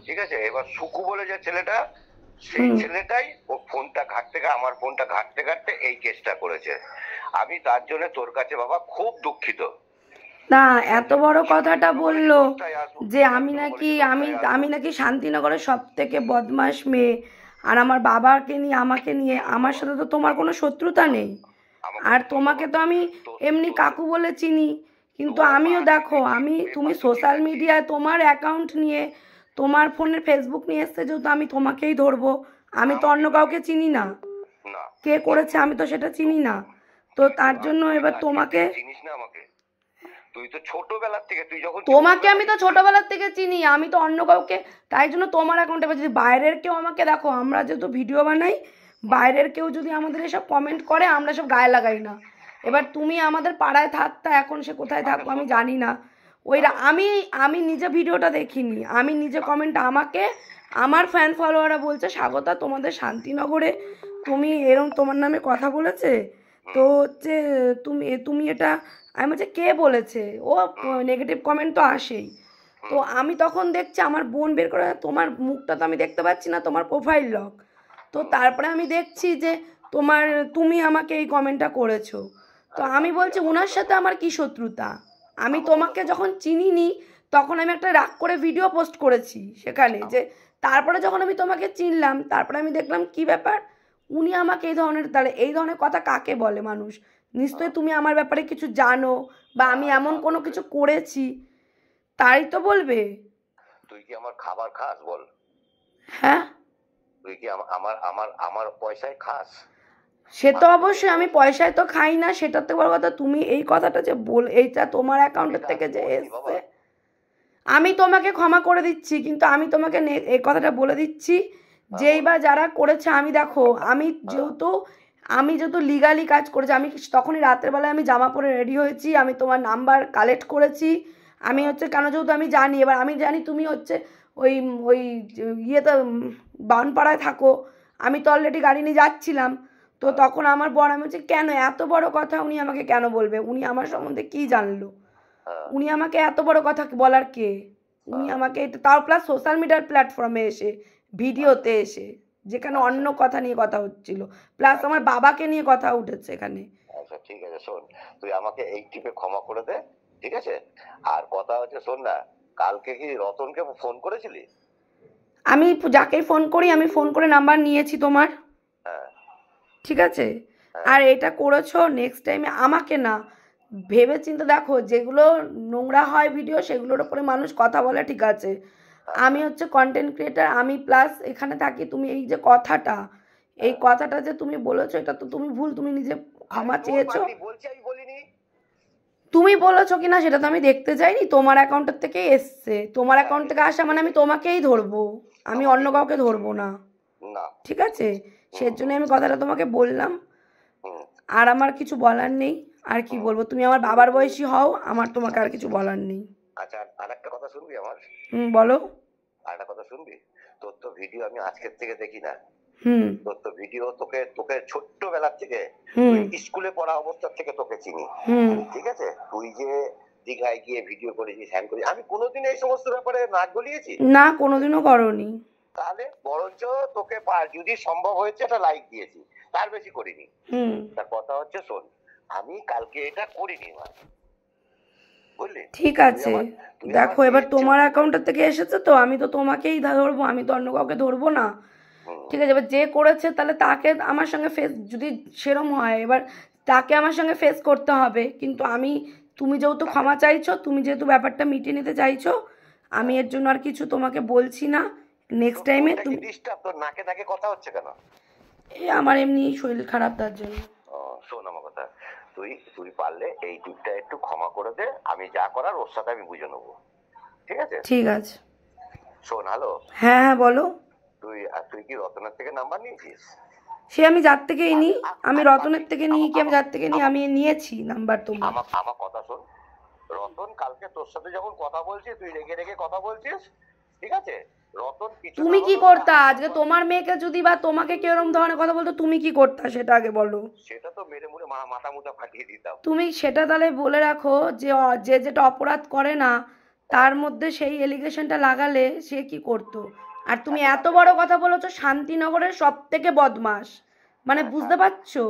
ঠিক আছে, এবার সুকু বলে যে ছেলেটা, সেই ছেলেটাই ও ফোনটা ঘাঁটতে আমার ফোনটা ঘাঁটতে ঘাঁটতে এই কেসটা করেছে। আমি তার জন্য তোর কাছে বাবা খুব দুঃখিত। না, এত বড় কথাটা বললো যে আমি নাকি শান্তিনগরের সব থেকে বদমাশ মেয়ে, আর আমার বাবাকে নিয়ে আমাকে নিয়ে। আমার সাথে তো তোমার কোনো শত্রুতা নেই, আর তোমাকে তো আমি এমনি কাকু বলে চিনি। কিন্তু আমিও দেখো, তুমি সোশ্যাল মিডিয়ায় তোমার অ্যাকাউন্ট নিয়ে, তোমার ফোনের ফেসবুক নিয়ে এসছে, যেহেতু আমি তোমাকেই ধরবো। আমি তো অন্য কাউকে চিনি না, কে করেছে আমি তো সেটা চিনি না। তো তার জন্য এবার তোমাকে, চিনিস না আমাকে, তুই তো ছোটবেলার থেকে, তুই যখন তোমাকে আমি তো ছোটবেলার থেকে চিনি, আমি তো অন্য কাউকে, তাই জন্য তোমার অ্যাকাউন্টে যদি বাইরের কেউ আমাকে, দেখো আমরা যেহেতু ভিডিও বানাই, বাইরের কেউ যদি আমাদের এসব কমেন্ট করে আমরা সব গায়ে লাগাই না। এবার তুমি আমাদের পাড়ায় থাকতা, এখন সে কোথায় থাকবো আমি জানি না। ওইরা আমি নিজে ভিডিওটা দেখিনি, আমি নিজে কমেন্ট, আমাকে আমার ফ্যান ফলোয়াররা বলছে স্বাগতা তোমাদের শান্তিনগরে তুমি এরকম তোমার নামে কথা বলেছে, তো হচ্ছে তুমি তুমি এটা, আমি বলছি কে বলেছে, ও নেগেটিভ কমেন্ট তো আসেই। তো আমি তখন দেখছি আমার বোন বের করে, তোমার মুখটা তো আমি দেখতে পাচ্ছি না, তোমার প্রোফাইল লক। তো তারপরে আমি দেখছি যে তুমি আমাকে এই কমেন্টটা করেছো। তো আমি বলছি ওনার সাথে আমার কি শত্রুতা, আমি তোমাকে যখন চিনিনি তখন আমি একটা রাগ করে ভিডিও পোস্ট করেছি সেখানে, যে তারপরে যখন আমি তোমাকে চিনলাম তারপরে আমি দেখলাম কি ব্যাপার, উনি আমাকে এই ধরনের, তাহলে এই ধরনের কথা কাকে বলে মানুষ? নিশ্চয়ই তুমি আমার ব্যাপারে কিছু জানো, বা আমি এমন কোনো কিছু করেছি তাই তো বলবে। তুই কি আমার খাবার খাস বল? হ্যাঁ, তুই কি আমার আমার আমার পয়সায় খাস? সে তো অবশ্যই, আমি পয়সায় তো খাই না, সেটা তো বড় কথা। তুমি এই কথাটা যে এইটা তোমার অ্যাকাউন্টের থেকে যে এসছে, আমি তোমাকে ক্ষমা করে দিচ্ছি, কিন্তু আমি তোমাকে এই কথাটা বলে দিচ্ছি, যেই বা যারা করেছে, আমি দেখো, আমি যেহেতু লিগালি কাজ করেছি, আমি তখনই রাতের বেলায় আমি জামা পরে রেডি হয়েছি, আমি তোমার নাম্বার কালেক্ট করেছি, আমি হচ্ছে কেন, যেহেতু আমি জানি, এবার আমি জানি তুমি হচ্ছে ওই ওই ইয়েতে বানপাড়ায় থাকো, আমি তো অলরেডি গাড়ি নিয়ে যাচ্ছিলাম। তো তখন আমার বর, আমি হচ্ছে কেন এত বড় কথা উনি আমাকে কেন বলবে, উনি আমার সম্বন্ধে কি জানলো, উনি আমাকে এত বড় কথা বলার কে, উনি আমাকে, তাও প্লাস সোশ্যাল মিডিয়ার প্ল্যাটফর্মে এসে, ভিডিওতে এসে, যেখানে অন্য কথা নিয়ে কথা হচ্ছিল, প্লাস আমার বাবাকে নিয়ে কথা উঠেছে এখানে। আচ্ছা ঠিক আছে, শোন, তুই আমাকে এই টিপে ক্ষমা করে দে, ঠিক আছে? আর কথা হচ্ছে, শোন না, কালকে কি রতনকে ফোন করেছিলি? আমি যাকেই ফোন করি, আমি ফোন করে নাম্বার নিয়েছি তোমার, ঠিক আছে? আর এটা করেছো, নেক্সট টাইমে আমাকে না, ভেবে চিন্তে দেখো, যেগুলো নোংরা হয় ভিডিও সেগুলোর উপরে মানুষ কথা বলে, ঠিক আছে, আমি হচ্ছে কন্টেন্ট ক্রিয়েটার, আমি প্লাস এখানে থাকি, তুমি এই যে কথাটা, এই কথাটা যে তুমি বলেছো, এটা তো তুমি ভুল, তুমি নিজে ক্ষমা চেয়েছো। তুমি বলেছো কিনা সেটা তো আমি দেখতে চাইনি, তোমার অ্যাকাউন্টের থেকে এসছে, তোমার অ্যাকাউন্ট থেকে আসা মানে আমি তোমাকেই ধরবো, আমি অন্য কাউকে ধরবো না, ঠিক আছে? সেজন্য আমি কথাটা তোমাকে বললাম, আর আমার কিছু বলার নেই। আর কি বলবো, তুমি আমার বাবার বয়সী হও, আমার তোমাকে আর কিছু বলার নেই। আচ্ছা, আরেকটা কথা শুনবি আমার? বলো। আরেকটা কথা শুনবি? তোর তো ভিডিও আমি আজকের থেকে দেখি না, হুম, তোর তো ভিডিও, তোকে তোকে ছোট্টবেলার থেকে, স্কুলে পড়া অবস্থার থেকে তোকে চিনি, ঠিক আছে? তুই যে দীঘায় গিয়ে ভিডিও করেছিস, হ্যান করেছিস, আমি কোনোদিন এই সমস্ত ব্যাপারে নাক গলিয়েছি না, কোনোদিনও করনি। তাহলে বরঞ্চ তোকে যদি সম্ভব হয়েছে একটা লাইক দিয়েছি, তার বেশি করিনি। তার কথা হচ্ছে, শোন, আমি কালকে এটা করিনি, বুঝলি? ঠিক আছে, দেখো এবার তোমার অ্যাকাউন্টের থেকে এসেছে, তো আমি তো তোমাকেই ধরবো, আমি তো অন্য কাউকে ধরবো না, ঠিক আছে? এবার যে করেছে তাহলে তাকে আমার সঙ্গে ফেস, যদি সেরম হয় এবার তাকে আমার সঙ্গে ফেস করতে হবে, কিন্তু তুমি যেহেতু ক্ষমা চাইছো, তুমি যেহেতু ব্যাপারটা মিটিয়ে নিতে চাইছো, আমি এর জন্য আর কিছু তোমাকে বলছি না। নেক্সট টাইমে তুমি ডিস্টার্ব, তোর নাকে নাকে কথা হচ্ছে কেন? এই আমার এমনি শরীর খারাপ, তার জন্য। শোন আমার কথা, তুই তুই পারলে এই টিপটা একটু ক্ষমা করে দে, আমি যা করার ওর সাথে আমি বুঝে নেবো, ঠিক আছে? ঠিক আছে। শোন, হ্যালো। হ্যাঁ হ্যাঁ, বলো। তুই কি রতনের থেকে নাম্বার নিয়েছিস? সে আমি যার থেকেই নিই, আমি রতনের থেকে নিই কি, আমি যার থেকে নিই, আমি নিয়েছি নাম্বার তোমার। আমার কথা শোন, রতন কালকে তোর সাথে যখন কথা বলছি, তুই রেগে রেগে কথা বলছিস, ঠিক আছে? রতন তুমি কি করতা আজকে, তোমার মেয়েকে যদি বা তোমাকে কেরম ধরনের কথা বলতো, তুমি কি করতা সেটা আগে বলো। সেটা তো মেরে মুড়ে মাথা মুথা ফাটিয়ে দিতাম। তুমি সেটা তাহলে বলে রাখো, যে যেটা অপরাধ করে না তার মধ্যে সেই এলিগেশনটা লাগালে সে কি করতো? আর তুমি এত বড় কথা বলেছো শান্তিনগরের সব থেকে বদমাস, মানে বুঝতে পারছো?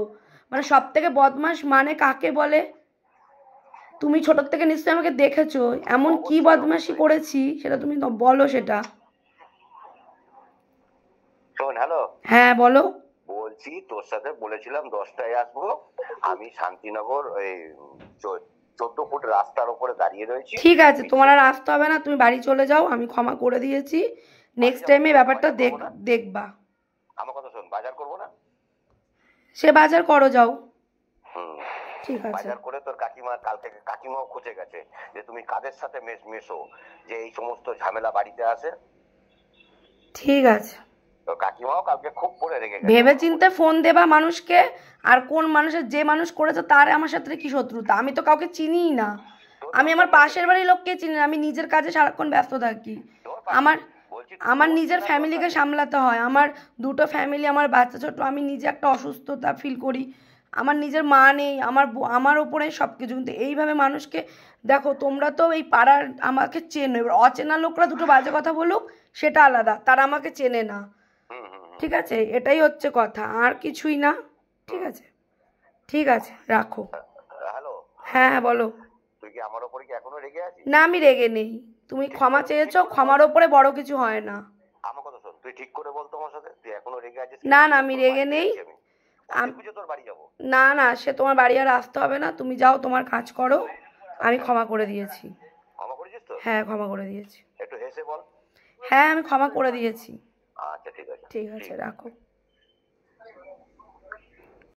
মানে সব থেকে বদমাস মানে কাকে বলে? তুমি ছোট থেকে নিশ্চয়ই আমাকে দেখেছো, এমন কি বদমাশি করেছি সেটা তুমি বলো সেটা। শোন, হ্যালো, হ্যাঁ বলো। বলছি তোর সাথে বলেছিলাম 10টায় আসবো, আমি শান্তিনগর ওই 14 ফুট রাস্তার উপরে দাঁড়িয়ে রয়েছি। ঠিক আছে, তোমার আর আসতে হবে না, তুমি বাড়ি চলে যাও, আমি ক্ষমা করে দিয়েছি। নেক্সট টাইমে ব্যাপারটা দেখবা। আমার কথা শোন, বাজার করবো না? সে বাজার করো, যাও। ঠিক আছে। বাজার করে তোর কাকিমাও খুঁজে গেছে যে তুমি কাদের সাথে মেশো যে এই সমস্ত ঝামেলা বাড়িতে আসে। ঠিক আছে। তো কাকিমাও কালকে খুব পড়ে রেখে গেছে। ভেবে চিন্তে ফোন দেবা মানুষকে, আর কোন মানুষের যে মানুষ করেছে তার আমার সাথে কি শত্রুতা? আমি তো কাউকে চিনিই না, আমি আমার পাশের বাড়ির লোককে চিনি না, আমি নিজের কাজে সারাক্ষণ ব্যস্ত থাকি। আমার নিজের ফ্যামিলিকে সামলাতে হয়, আমার 2টো ফ্যামিলি, আমার বাচ্চা ছোট, আমি নিজে একটা অসুস্থতা ফিল করি, আমার নিজের মা নেই, আমার ওপরে সব কিছু। কিন্তু এইভাবে মানুষকে দেখো, তোমরা তো এই পাড়ার আমাকে চেনো, এবার অচেনা লোকরা 2টো বাজে কথা বলুক সেটা আলাদা, তারা আমাকে চেনে না, ঠিক আছে? এটাই হচ্ছে কথা, আর কিছুই না। ঠিক আছে, ঠিক আছে, রাখো। হ্যালো, হ্যাঁ বলো। তুই কি আমার উপরে কি এখনো রেগে আছিস? না, আমি রেগে নেই, তুমি ক্ষমা চেয়েছো, ক্ষমার ওপরে বড় কিছু হয় না। আমার কথা শোন, তুই ঠিক করে বল তোমার সাথে, তুই এখনো রেগে আছিস? না না, আমি রেগে নেই। তোর বাড়ি যাবো না না, সে তোমার বাড়ি আর আসতে হবে না, তুমি যাও, তোমার কাজ করো, আমি ক্ষমা করে দিয়েছি। ক্ষমা করেছিস তো? হ্যাঁ, ক্ষমা করে দিয়েছি। একটু হেসে বল। হ্যাঁ, আমি ক্ষমা করে দিয়েছি। আচ্ছা ঠিক আছে, ঠিক আছে, রাখো।